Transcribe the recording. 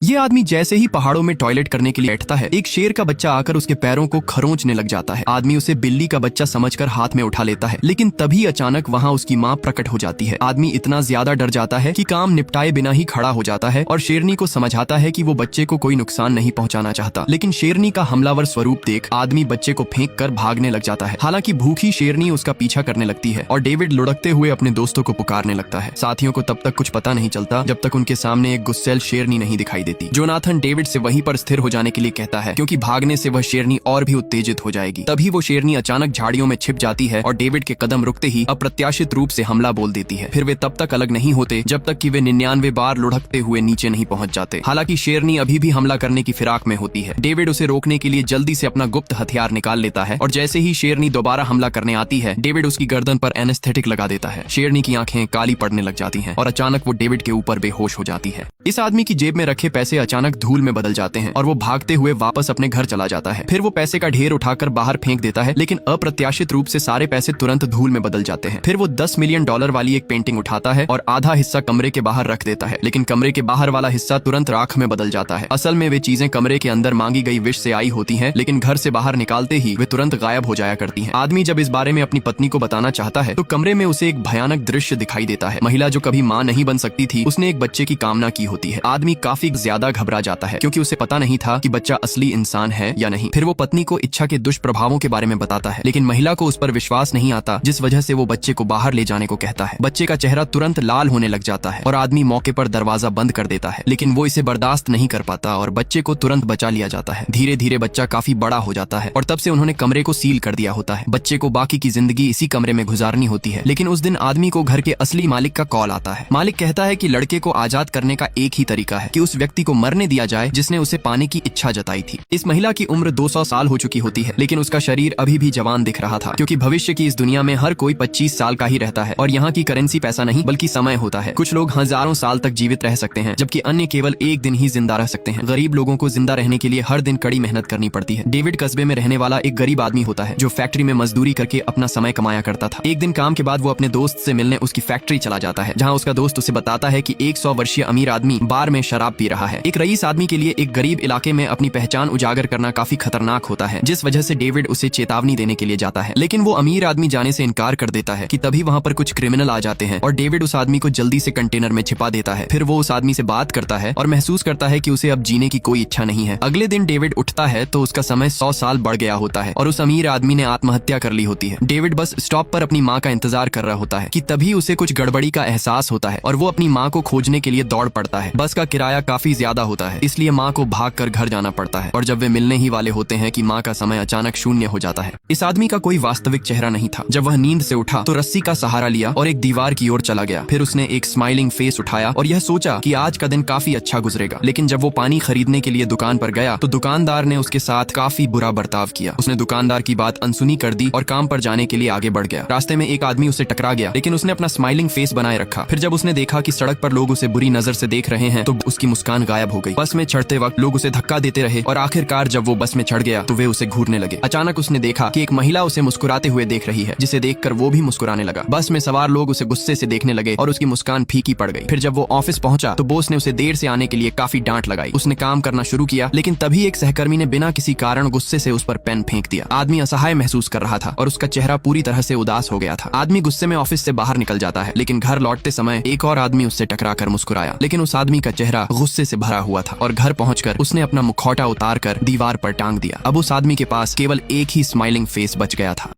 ये आदमी जैसे ही पहाड़ों में टॉयलेट करने के लिए बैठता है, एक शेर का बच्चा आकर उसके पैरों को खरोंचने लग जाता है। आदमी उसे बिल्ली का बच्चा समझकर हाथ में उठा लेता है, लेकिन तभी अचानक वहाँ उसकी माँ प्रकट हो जाती है। आदमी इतना ज्यादा डर जाता है कि काम निपटाए बिना ही खड़ा हो जाता है और शेरनी को समझाता है कि वो बच्चे को कोई नुकसान नहीं पहुंचाना चाहता। लेकिन शेरनी का हमलावर स्वरूप देख आदमी बच्चे को फेंक कर भागने लग जाता है। हालांकि भूखी शेरनी उसका पीछा करने लगती है और डेविड लुढ़कते हुए अपने दोस्तों को पुकारने लगता है। साथियों को तब तक कुछ पता नहीं चलता जब तक उनके सामने एक गुस्सैल शेरनी नहीं दिखाई देती। जोनाथन डेविड से वहीं पर स्थिर हो जाने के लिए कहता है, क्योंकि भागने से वह शेरनी और भी उत्तेजित हो जाएगी। तभी वो शेरनी अचानक झाड़ियों में छिप जाती है और डेविड के कदम रुकते ही अप्रत्याशित रूप से हमला बोल देती है। फिर वे तब तक अलग नहीं होते जब तक कि वे 99 बार लुढ़कते हुए नीचे नहीं पहुंच जाते। हालांकि शेरनी अभी भी हमला करने की फिराक में होती है। डेविड उसे रोकने के लिए जल्दी से अपना गुप्त हथियार निकाल लेता है और जैसे ही शेरनी दोबारा हमला करने आती है, डेविड उसकी गर्दन पर एनेस्थेटिक लगा देता है। शेरनी की आंखें काली पड़ने लग जाती हैं और अचानक वो डेविड के ऊपर बेहोश हो जाती है। इस आदमी की जेब में रखे पैसे अचानक धूल में बदल जाते हैं और वो भागते हुए वापस अपने घर चला जाता है। फिर वो पैसे का ढेर उठाकर बाहर फेंक देता है, लेकिन अप्रत्याशित रूप से सारे पैसे तुरंत धूल में बदल जाते हैं। फिर वो $10 मिलियन वाली एक पेंटिंग उठाता है और आधा हिस्सा कमरे के बाहर रख देता है, लेकिन कमरे के बाहर वाला हिस्सा तुरंत राख में बदल जाता है। असल में वे चीजें कमरे के अंदर मांगी गई विश से आई होती हैं, लेकिन घर से बाहर निकालते ही वे तुरंत गायब हो जाया करती हैं। आदमी जब इस बारे में अपनी पत्नी को बताना चाहता है तो कमरे में उसे एक भयानक दृश्य दिखाई देता है। महिला जो कभी माँ नहीं बन सकती थी, उसने एक बच्चे की कामना की होती है। आदमी काफी ज्यादा घबरा जाता है क्योंकि उसे पता नहीं था कि बच्चा असली इंसान है या नहीं। फिर वो पत्नी को इच्छा के दुष्प्रभावों के बारे में बताता है, लेकिन महिला को उस पर विश्वास नहीं आता, जिस वजह से वो बच्चे को बाहर ले जाने को कहता है। बच्चे का चेहरा तुरंत लाल होने लग जाता है और आदमी मौके पर दरवाजा बंद कर देता है, लेकिन वो इसे बर्दाश्त नहीं कर पाता और बच्चे को तुरंत बचा लिया जाता है। धीरे धीरे बच्चा काफी बड़ा हो जाता है और तब से उन्होंने कमरे को सील कर दिया होता है। बच्चे को बाकी की जिंदगी इसी कमरे में गुजारनी होती है। लेकिन उस दिन आदमी को घर के असली मालिक का कॉल आता है। मालिक कहता है कि लड़के को आजाद करने का एक ही तरीका है कि उस व्यक्ति को मरने दिया जाए जिसने उसे पाने की इच्छा जताई थी। इस महिला की उम्र 200 साल हो चुकी होती है, लेकिन उसका शरीर अभी भी जवान दिख रहा था, क्योंकि भविष्य की इस दुनिया में हर कोई 25 साल का ही रहता है और यहाँ की करेंसी पैसा नहीं बल्कि समय होता है। कुछ लोग हजारों साल तक जीवित रह सकते हैं, जबकि अन्य केवल एक दिन ही जिंदा रह सकते हैं। गरीब लोगों को जिंदा रहने के लिए हर दिन कड़ी मेहनत करनी पड़ती है। डेविड कस्बे में रहने वाला एक गरीब आदमी होता है जो फैक्ट्री में मजदूरी करके अपना समय कमाया करता था। एक दिन काम के बाद वो अपने दोस्त से मिलने उसकी फैक्ट्री चला जाता है, जहाँ उसका दोस्त उसे बताता है कि 100 वर्षीय अमीर आदमी बार में शराब पी रहा है। एक रईस आदमी के लिए एक गरीब इलाके में अपनी पहचान उजागर करना काफी खतरनाक होता है, जिस वजह से डेविड उसे चेतावनी देने के लिए जाता है, लेकिन वो अमीर आदमी जाने से इनकार कर देता है कि तभी वहाँ पर कुछ क्रिमिनल आ जाते हैं और डेविड उस आदमी को जल्दी से कंटेनर में छिपा देता है। फिर वो उस आदमी से बात करता है और महसूस करता है कि उसे अब जीने की कोई इच्छा नहीं है। अगले दिन डेविड उठता है तो उसका समय 100 साल बढ़ गया होता है और उस अमीर आदमी ने आत्महत्या कर ली होती है। डेविड बस स्टॉप पर अपनी माँ का इंतजार कर रहा होता है कि तभी उसे कुछ गड़बड़ी का एहसास होता है और वो अपनी माँ को खोजने के लिए दौड़ पड़ता है। बस का किराया काफी ज्यादा होता है, इसलिए माँ को भागकर घर जाना पड़ता है और जब वे मिलने ही वाले होते हैं कि माँ का समय अचानक शून्य हो जाता है। इस आदमी का कोई वास्तविक चेहरा नहीं था। जब वह नींद से उठा तो रस्सी का सहारा लिया और एक दीवार की ओर चला गया। फिर उसने एक स्माइलिंग फेस उठाया और यह सोचा कि आज का दिन काफी अच्छा गुजरेगा। लेकिन जब वो पानी खरीदने के लिए दुकान पर गया तो दुकानदार ने उसके साथ काफी बुरा बर्ताव किया। उसने दुकानदार की बात अनसुनी कर दी और काम पर जाने के लिए आगे बढ़ गया। रास्ते में एक आदमी उसे टकरा गया, लेकिन उसने अपना स्माइलिंग फेस बनाए रखा। फिर जब उसने देखा कि सड़क पर लोग उसे बुरी नजर से देख रहे हैं तो उसकी मुस्कान गायब हो गई। बस में चढ़ते वक्त लोग उसे धक्का देते रहे और आखिरकार जब वो बस में चढ़ गया तो वे उसे घूरने लगे। अचानक उसने देखा कि एक महिला उसे मुस्कुराते हुए देख रही है, जिसे देखकर वो भी मुस्कुराने लगा। बस में सवार लोग उसे गुस्से से देखने लगे और उसकी मुस्कान फीकी पड़ गई। फिर जब वो ऑफिस पहुंचा तो बॉस ने उसे देर से आने के लिए काफी डांट लगाई। उसने काम करना शुरू किया, लेकिन तभी एक सहकर्मी ने बिना किसी कारण गुस्से से उस पर पेन फेंक दिया। आदमी असहाय महसूस कर रहा था और उसका चेहरा पूरी तरह से उदास हो गया था। आदमी गुस्से में ऑफिस से बाहर निकल जाता है, लेकिन घर लौटते समय एक और आदमी उससे टकराकर मुस्कुराया, लेकिन उस आदमी का चेहरा गुस्से से भरा हुआ था और घर पहुंचकर उसने अपना मुखौटा उतार कर दीवार पर टांग दिया। अब उस आदमी के पास केवल एक ही स्माइलिंग फेस बच गया था।